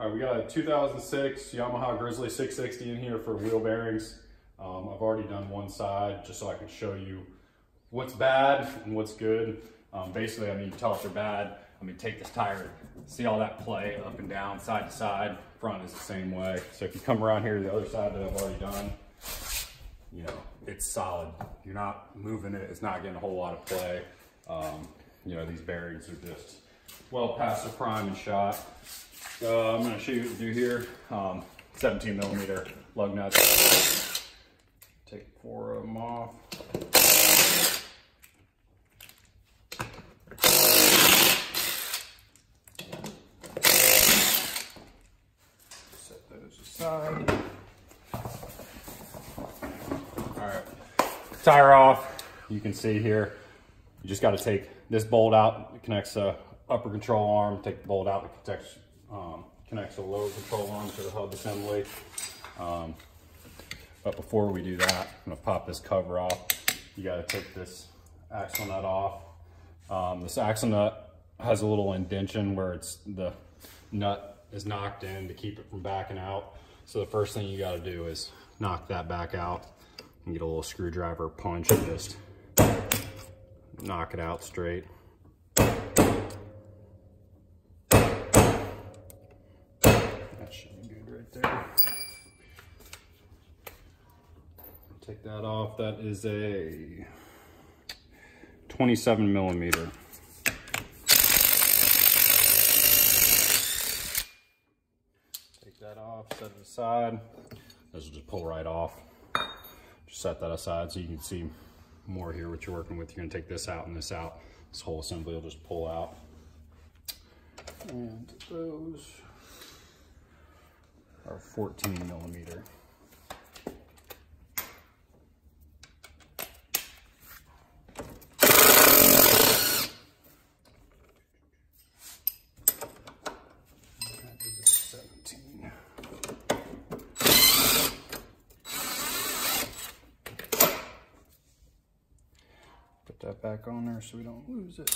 All right, we got a 2006 Yamaha Grizzly 660 in here for wheel bearings. I've already done one side just so I can show you what's bad and what's good. Basically, I mean, you tell if they're bad. I mean, take this tire, see all that play up and down, side to side. Front is the same way. So if you come around here to the other side that I've already done, you know, it's solid. You're not moving it. It's not getting a whole lot of play. You know, these bearings are just well past the prime and shot. I'm going to show you what to do here. 17 millimeter lug nuts. Take 4 of them off. Set those aside. All right, tire off. You can see here, you just got to take this bolt out. It connects the upper control arm. Take the bolt out. It connects the lower control arm to the hub assembly. But before we do that, I'm gonna pop this cover off. You gotta take this axle nut off. This axle nut has a little indention where the nut is knocked in to keep it from backing out. So the first thing you gotta do is knock that back out and get a little screwdriver punch and just knock it out straight. Should be good right there. Take that off. That is a 27 millimeter. Take that off, set it aside. This will just pull right off. Just set that aside so you can see more here what you're working with. You're gonna take this out and this out. This whole assembly will just pull out. And those are 14 millimeter. That is a 17. Put that back on there so we don't lose it.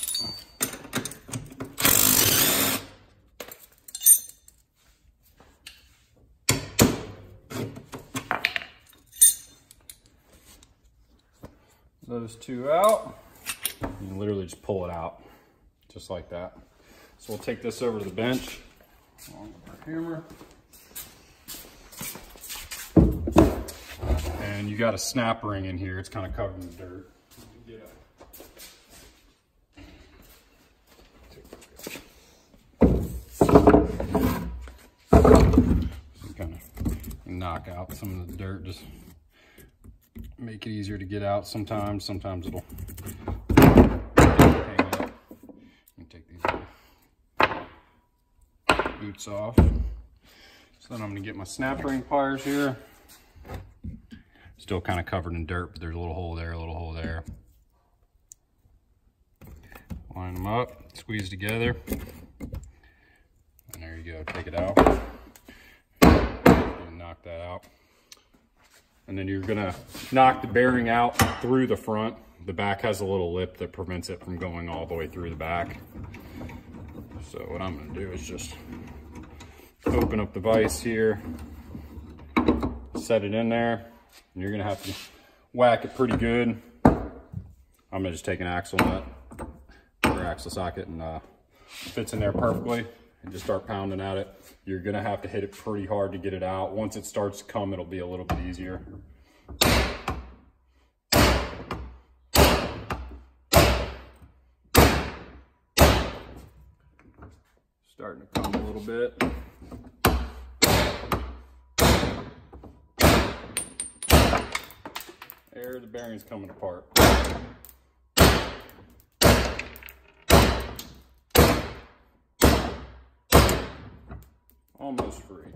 Those two out, you can literally just pull it out, just like that. So we'll take this over to the bench, along with our hammer. And you got a snap ring in here, it's kind of covered in dirt. Kind of knock out some of the dirt, just make it easier to get out sometimes. Sometimes it'll hang up. You can take these boots off. So then I'm gonna get my snap ring pliers here. Still kind of covered in dirt, but there's a little hole there, a little hole there. Line them up, squeeze together. And there you go, take it out. And knock that out. And then you're gonna knock the bearing out through the front. The back has a little lip that prevents it from going all the way through the back. So what I'm gonna do is just open up the vise here, set it in there, and you're gonna have to whack it pretty good. I'm gonna just take an axle nut or axle socket and fits in there perfectly and just start pounding at it. You're gonna have to hit it pretty hard to get it out. Once it starts to come, it'll be a little bit easier. Starting to come a little bit. There, the bearing's coming apart. Almost free.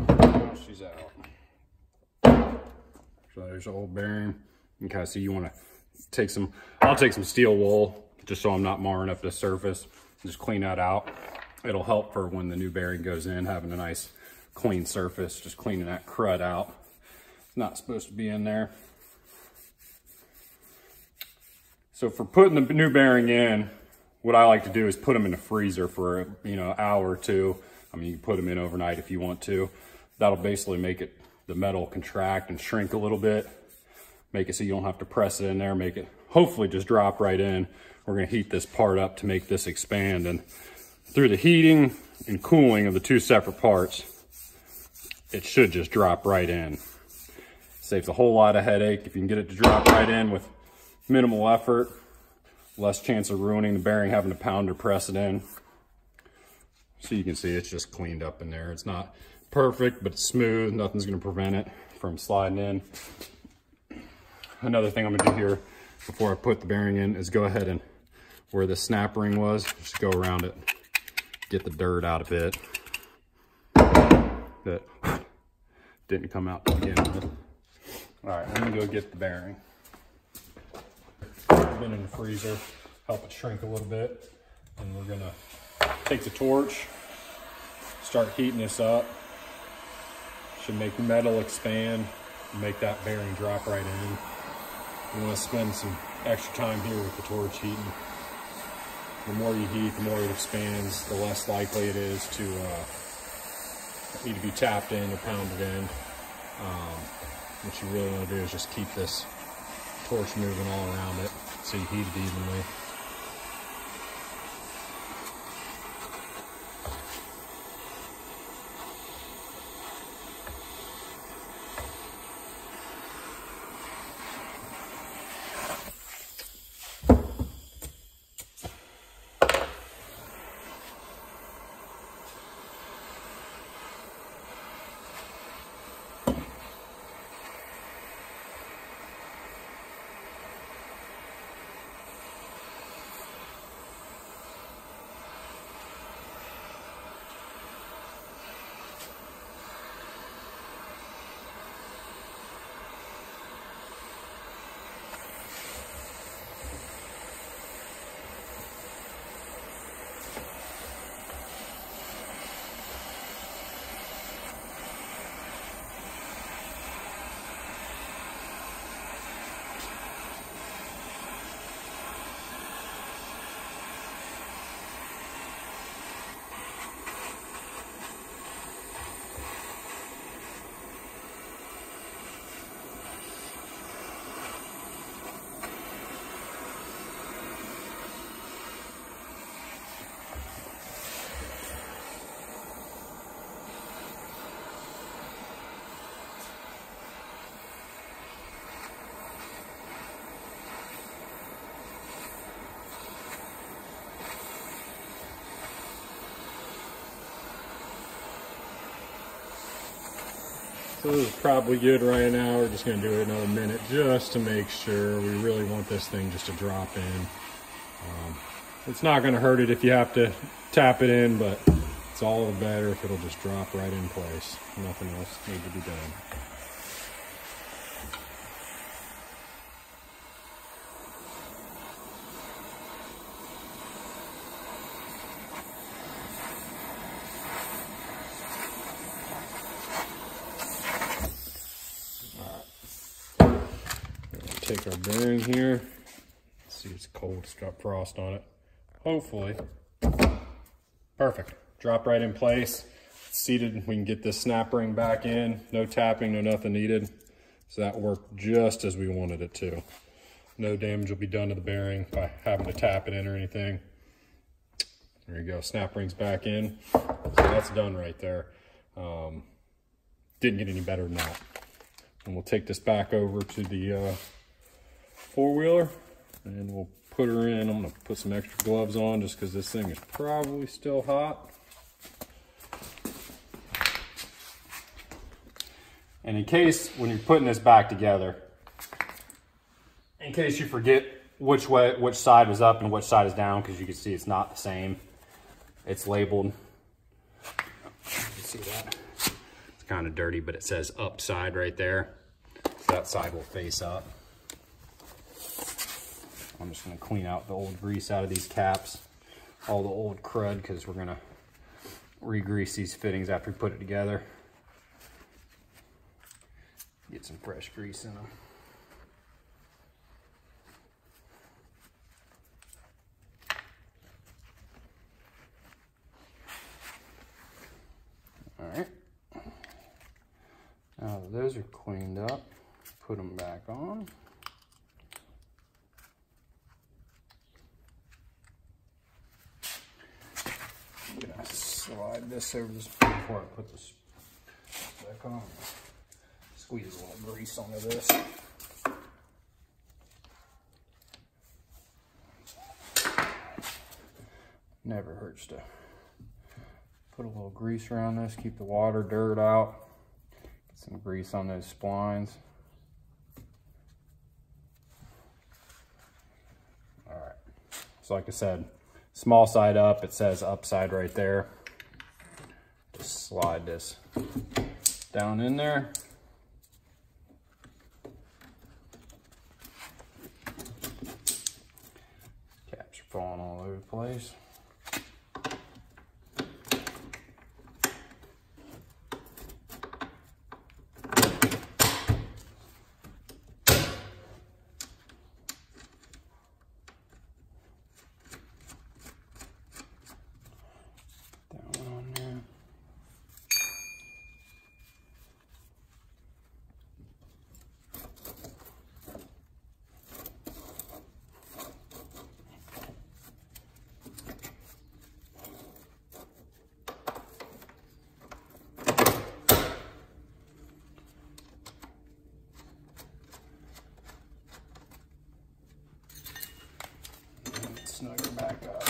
Now she's out. So there's the old bearing. Okay, so you want to take some, I'll take some steel wool just so I'm not marring up the surface. Just clean that out. It'll help for when the new bearing goes in, having a nice clean surface, just cleaning that crud out. It's not supposed to be in there. So for putting the new bearing in, what I like to do is put them in the freezer for, an hour or two. I mean, you can put them in overnight if you want to. That'll basically make it, the metal contract and shrink a little bit. Make it so you don't have to press it in there. Make it hopefully just drop right in. We're gonna heat this part up to make this expand. And through the heating and cooling of the two separate parts, it should just drop right in. Saves a whole lot of headache if you can get it to drop right in with minimal effort. Less chance of ruining the bearing, having to pound or press it in. So you can see it's just cleaned up in there. It's not perfect, but it's smooth. Nothing's gonna prevent it from sliding in. Another thing I'm gonna do here before I put the bearing in is go ahead and where the snap ring was, just go around it, get the dirt out of it that didn't come out to begin with. All right, I'm gonna go get the bearing. Been in the freezer, help it shrink a little bit, and we're gonna take the torch, start heating this up. Should make metal expand, make that bearing drop right in. We want to spend some extra time here with the torch heating. The more you heat, the more it expands, the less likely it is to need to be tapped in or pounded in. What you really want to do is just keep this torch moving all around it so you heat it evenly. So this is probably good right now. We're just gonna do it another minute just to make sure. We really want this thing just to drop in. It's not gonna hurt it if you have to tap it in, but it's all the better if it'll just drop right in place. Nothing else needs to be done. Take our bearing here. See, it's cold, it's got frost on it. Hopefully, perfect. Drop right in place. It's seated, we can get this snap ring back in. No tapping, no nothing needed. So that worked just as we wanted it to. No damage will be done to the bearing by having to tap it in or anything. There you go, snap ring's back in. So that's done right there. Didn't get any better than that. And we'll take this back over to the four-wheeler and we'll put her in. I'm gonna put some extra gloves on just because this thing is probably still hot. And in case, when you're putting this back together, in case you forget which side was up and which side is down, because you can see it's not the same. It's labeled. You can see that. It's kind of dirty, but it says up side right there. So that side will face up. I'm just gonna clean out the old grease out of these caps, all the old crud, because we're gonna re-grease these fittings after we put it together. Get some fresh grease in them. cleaned up, put them back on. I'm gonna slide this over this before I put this back on. Squeeze a little grease onto this. Never hurts to put a little grease around this, keep the water, dirt out. Get some grease on those splines. All right, so like I said, small side up, it says upside right there. Just slide this down in there. Caps are falling all over the place. Snug her back up.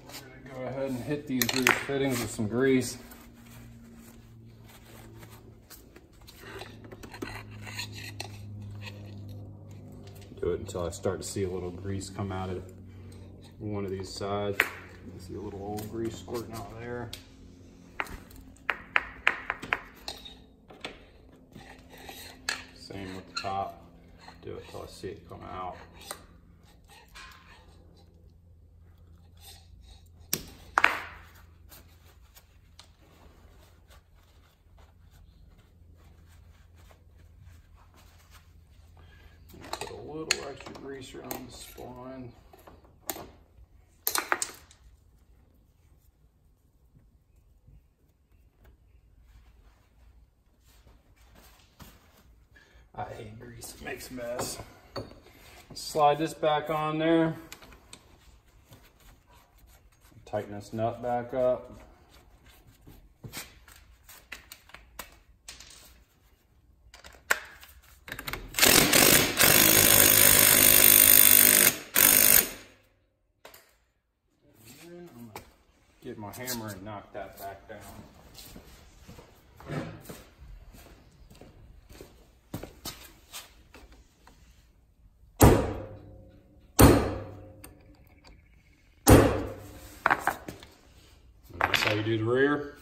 We're going to go ahead and hit these grease fittings with some grease. Do it until I start to see a little grease come out of one of these sides. You see a little old grease squirting out there. Same with the top. Do it till I see it come out. Put a little extra grease around the spline. I hate grease, it makes a mess. Slide this back on there. Tighten this nut back up. And then I'm gonna get my hammer and knock that back down. How you do the rear.